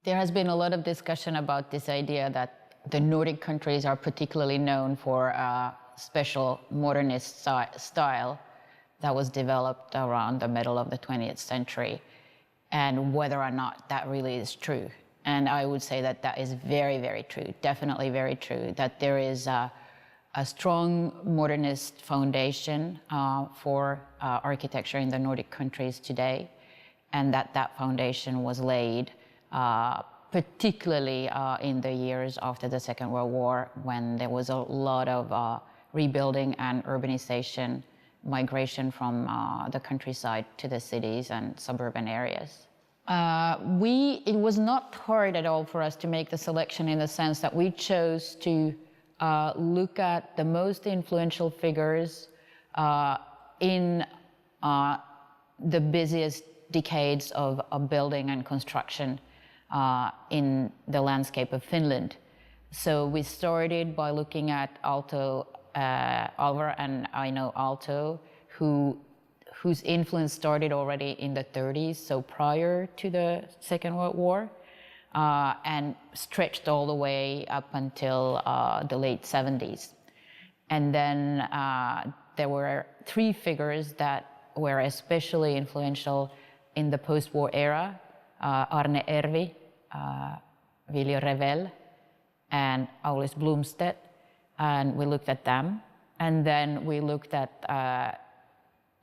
There has been a lot of discussion about this idea that the Nordic countries are particularly known for a special modernist style that was developed around the middle of the 20th century, and whether or not that really is true. And I would say that that is very, very true, definitely very true, that there is a strong modernist foundation for architecture in the Nordic countries today, and that foundation was laid particularly in the years after the Second World War, when there was a lot of rebuilding and urbanization, migration from the countryside to the cities and suburban areas. It was not hard at all for us to make the selection, in the sense that we chose to look at the most influential figures in the busiest decades of building and construction in the landscape of Finland. So we started by looking at Alvar and Aino Aalto, whose influence started already in the 30s, so prior to the Second World War, and stretched all the way up until the late 70s. And then there were three figures that were especially influential in the post-war era: Arne Ervi, Viljo Revel, and Aulis Blomstedt, and we looked at them. And then we looked at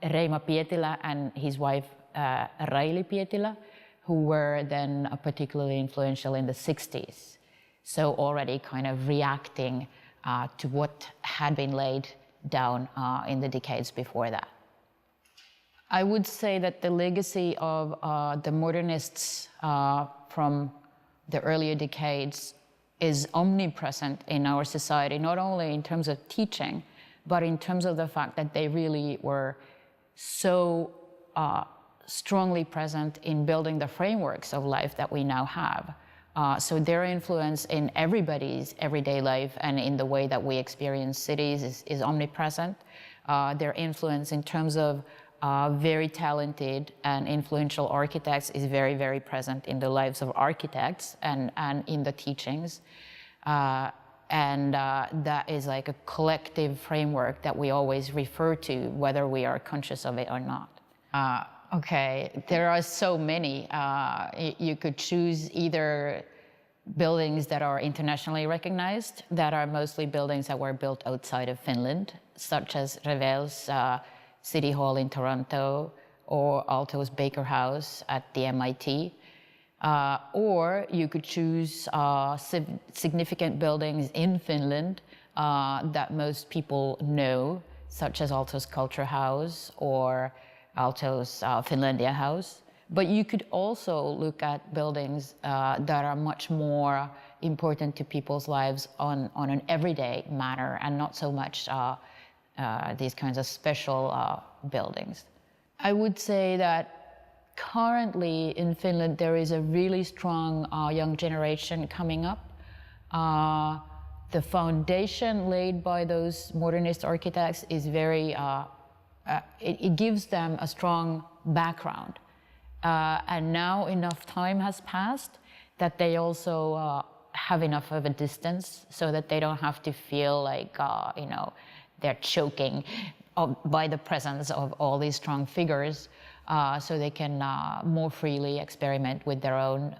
Reima Pietilä and his wife Raili Pietilä, who were then particularly influential in the 60s. So already kind of reacting to what had been laid down in the decades before that. I would say that the legacy of the modernists from the earlier decades is omnipresent in our society, not only in terms of teaching, but in terms of the fact that they really were so strongly present in building the frameworks of life that we now have. So their influence in everybody's everyday life and in the way that we experience cities is omnipresent. Their influence in terms of very talented and influential architects is very, very present in the lives of architects and in the teachings. That is like a collective framework that we always refer to, whether we are conscious of it or not. Okay, there are so many. You could choose either buildings that are internationally recognized, that are mostly buildings that were built outside of Finland, such as Revel's City Hall in Toronto, or Aalto's Baker House at the MIT. Or you could choose significant buildings in Finland that most people know, such as Aalto's Culture House or Aalto's Finlandia House. But you could also look at buildings that are much more important to people's lives on an everyday manner, and not so much these kinds of special buildings. I would say that currently in Finland there is a really strong young generation coming up. The foundation laid by those modernist architects is very, it gives them a strong background. And now enough time has passed that they also have enough of a distance so that they don't have to feel like, you know, they're choking by the presence of all these strong figures, so they can more freely experiment with their own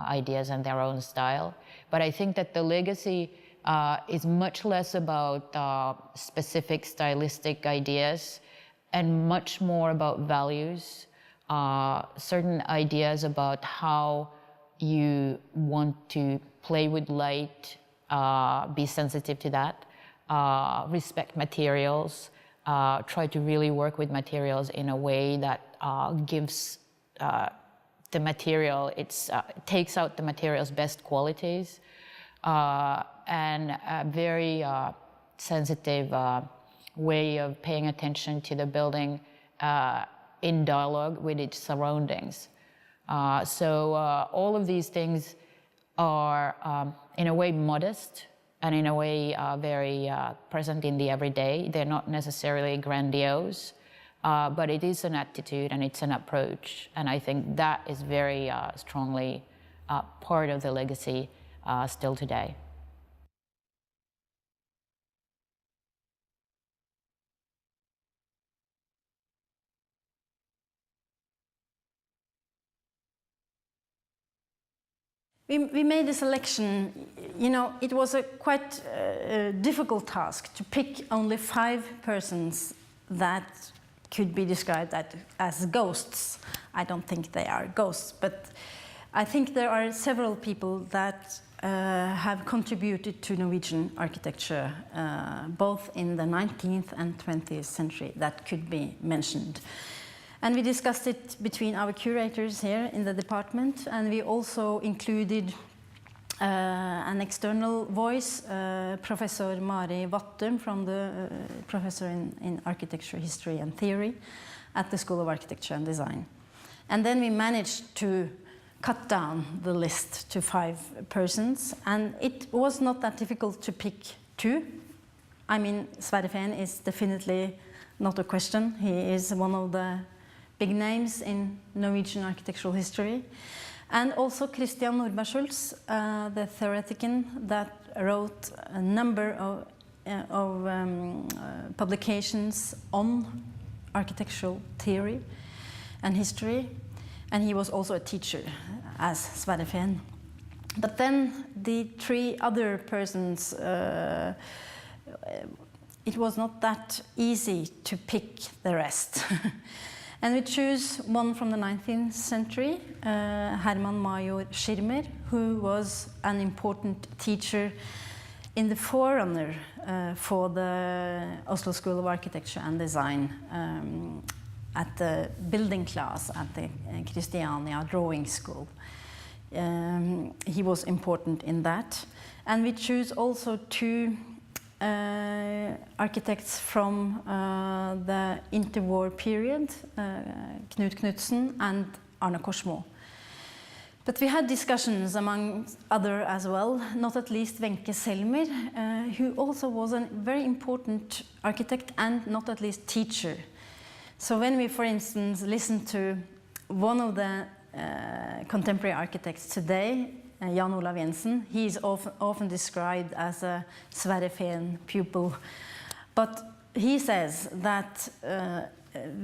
ideas and their own style. But I think that the legacy is much less about specific stylistic ideas and much more about values, certain ideas about how you want to play with light, be sensitive to that, respect materials, try to really work with materials in a way that gives the material, takes out the material's best qualities, and a very sensitive way of paying attention to the building in dialogue with its surroundings. So all of these things are in a way modest, and in a way very present in the everyday. They're not necessarily grandiose, but it is an attitude and it's an approach. And I think that is very strongly part of the legacy still today. We made a selection. You know, it was a quite difficult task to pick only 5 persons that could be described as ghosts. I don't think they are ghosts, but I think there are several people that have contributed to Norwegian architecture, both in the 19th and 20th century, that could be mentioned. And we discussed it between our curators here in the department, and we also included an external voice, Professor Mari Vattum, from the professor in architecture, history and theory at the School of Architecture and Design. And then we managed to cut down the list to 5 persons, and it was not that difficult to pick 2. I mean, Sverre Fehn is definitely not a question. He is one of the big names in Norwegian architectural history. And also Christian Nordberg-Schultz, the theoretician that wrote a number of publications on architectural theory and history. And he was also a teacher, as Sverre Fehn. But then the 3 other persons, it was not that easy to pick the rest. And we choose one from the 19th century, Herman Major Schirmer, who was an important teacher in the forerunner for the Oslo School of Architecture and Design at the building class at the Christiania Drawing School. He was important in that. And we choose also 2 architects from the interwar period, Knut Knudsen and Arne Korsmo. But we had discussions among others as well, not at least Wenche Selmer, who also was a very important architect and not at least teacher. So when we, for instance, listen to one of the contemporary architects today, Jan Olav Jensen, he is often described as a Sverre Fehn pupil. But he says that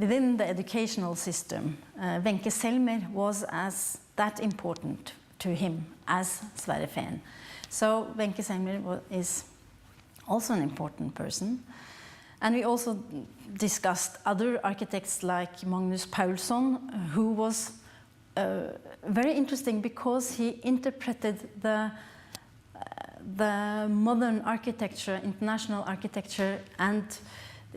within the educational system, Wenche Selmer was as that important to him as Sverre Fehn. So Wenche Selmer is also an important person. And we also discussed other architects like Magnus Paulsson, who was very interesting because he interpreted the modern architecture, international architecture, and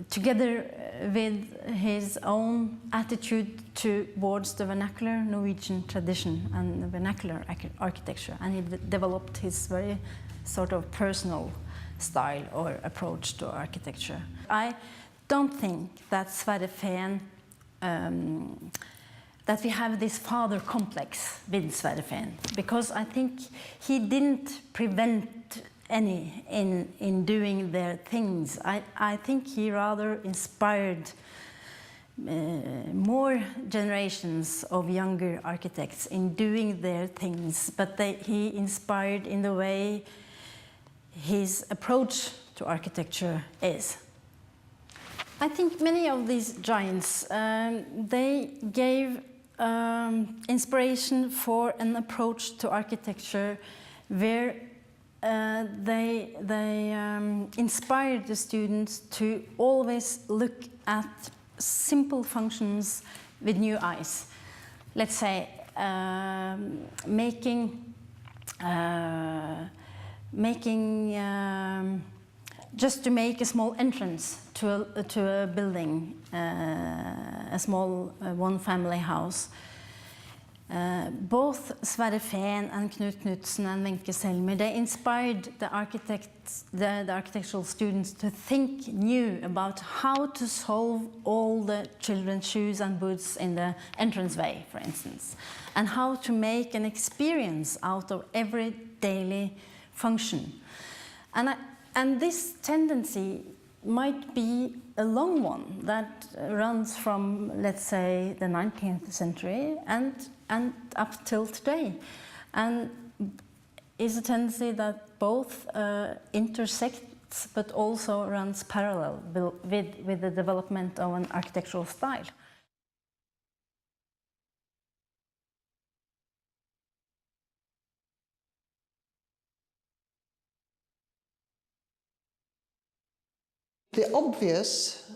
together with his own attitude towards the vernacular Norwegian tradition and the vernacular architecture. And he developed his very sort of personal style or approach to architecture. I don't think that Sverre Fehn that we have this father complex with Sverre Fehn, because I think he didn't prevent any in doing their things. I think he rather inspired more generations of younger architects in doing their things, but he inspired in the way his approach to architecture is. I think many of these giants, they gave inspiration for an approach to architecture where they inspired the students to always look at simple functions with new eyes. Let's say just to make a small entrance to a building, a small one-family house. Both Sverre Fehn and Knut Knudsen and Wenche Selmer, they inspired the architectural students to think new about how to solve all the children's shoes and boots in the entranceway, for instance, and how to make an experience out of every daily function. And this tendency might be a long one that runs from, let's say, the 19th century and up till today. and is a tendency that both intersects but also runs parallel with the development of an architectural style. The obvious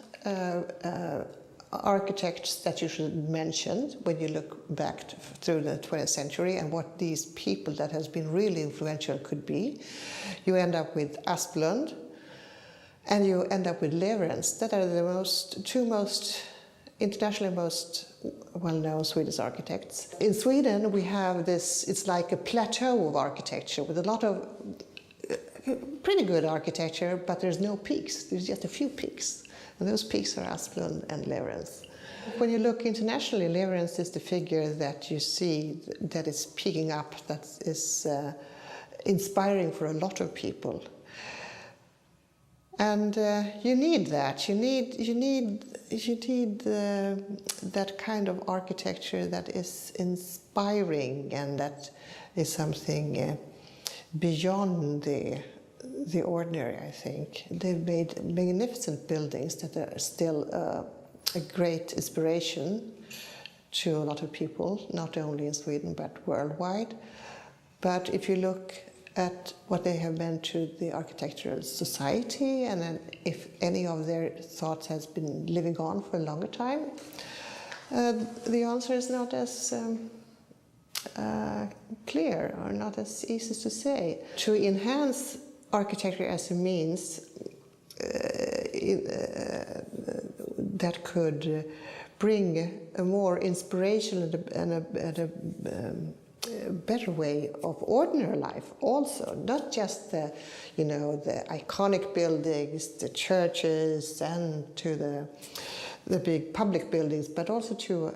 architects that you should mention when you look back through the 20th century and what these people that has been really influential could be, you end up with Asplund and you end up with Lewerentz. That are the two most internationally most well-known Swedish architects. In Sweden we have this, it's like a plateau of architecture with a lot of pretty good architecture, but there's no peaks. There's just a few peaks. And those peaks are Asplund and Lewerentz. When you look internationally, Lewerentz is the figure that you see that is peaking up, that is inspiring for a lot of people. And you need that. You need that kind of architecture that is inspiring and that is something beyond the ordinary, I think. They've made magnificent buildings that are still a great inspiration to a lot of people, not only in Sweden but worldwide. But if you look at what they have meant to the architectural society and then if any of their thoughts has been living on for a longer time, the answer is not as clear or not as easy to say. To enhance architecture as a means that could bring a more inspirational and a better way of ordinary life also, not just the, you know, the iconic buildings, the churches and to the big public buildings, but also to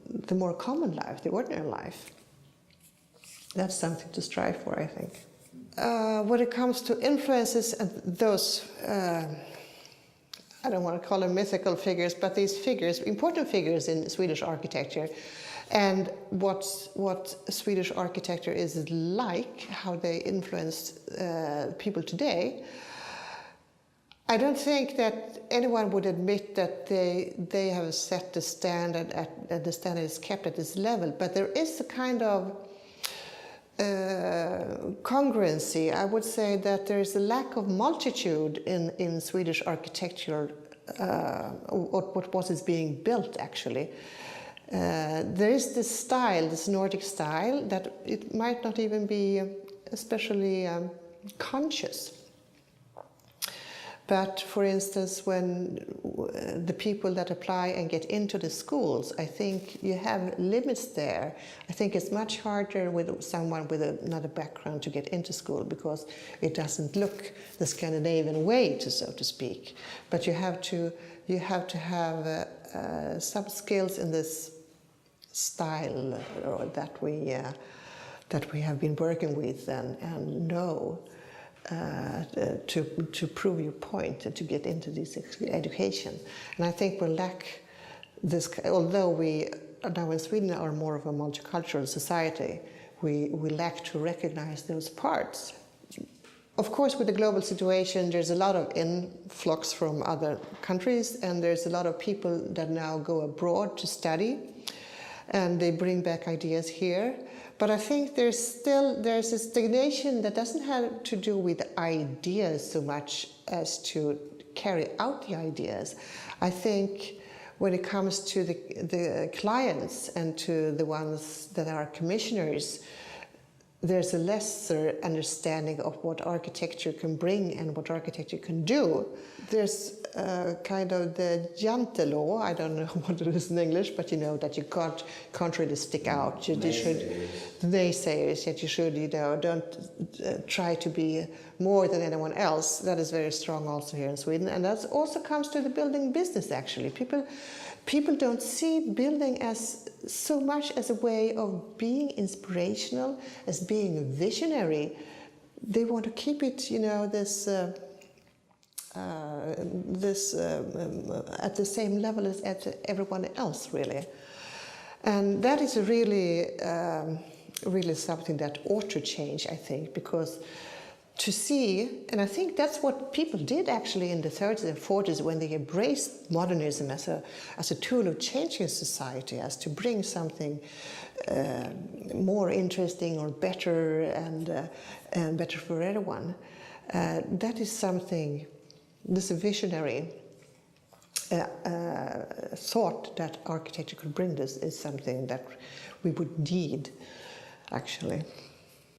the more common life, the ordinary life. That's something to strive for, I think. When it comes to influences and those, I don't want to call them mythical figures, but these figures, important figures in Swedish architecture, and what Swedish architecture is like, how they influence people today, I don't think that anyone would admit that they have set the standard at the standard is kept at this level, but there is a kind of congruency. I would say that there is a lack of multitude in Swedish architecture, what is being built actually. There is this style, this Nordic style, that it might not even be especially conscious. But for instance, when the people that apply and get into the schools, I think you have limits there. I think it's much harder with someone with another background to get into school because it doesn't look the Scandinavian way, so to speak. But you have to have some skills in this style that we have been working with and know. To prove your point and to get into this education. And I think we lack this, although we now in Sweden are more of a multicultural society, we lack to recognize those parts. Of course, with the global situation, there's a lot of influx from other countries and there's a lot of people that now go abroad to study and they bring back ideas here. But I think there's a stagnation that doesn't have to do with ideas so much as to carry out the ideas. I think when it comes to the clients and to the ones that are commissioners, there's a lesser understanding of what architecture can bring and what architecture can do. There's kind of the jante law, I don't know what it is in English, but you know that you can't really stick out. You should, naysayers, yet you should, you know, don't try to be more than anyone else. That is very strong also here in Sweden, and that also comes to the building business actually. People don't see building as so much as a way of being inspirational, as being visionary. They want to keep it, you know, at the same level as everyone else, really. And that is a really really something that ought to change, I think, because to see, and I think that's what people did actually in the 30s and 40s when they embraced modernism as a tool of changing society, as to bring something more interesting or better and better for everyone. That is something, this visionary thought that architecture could bring this is something that we would need, actually.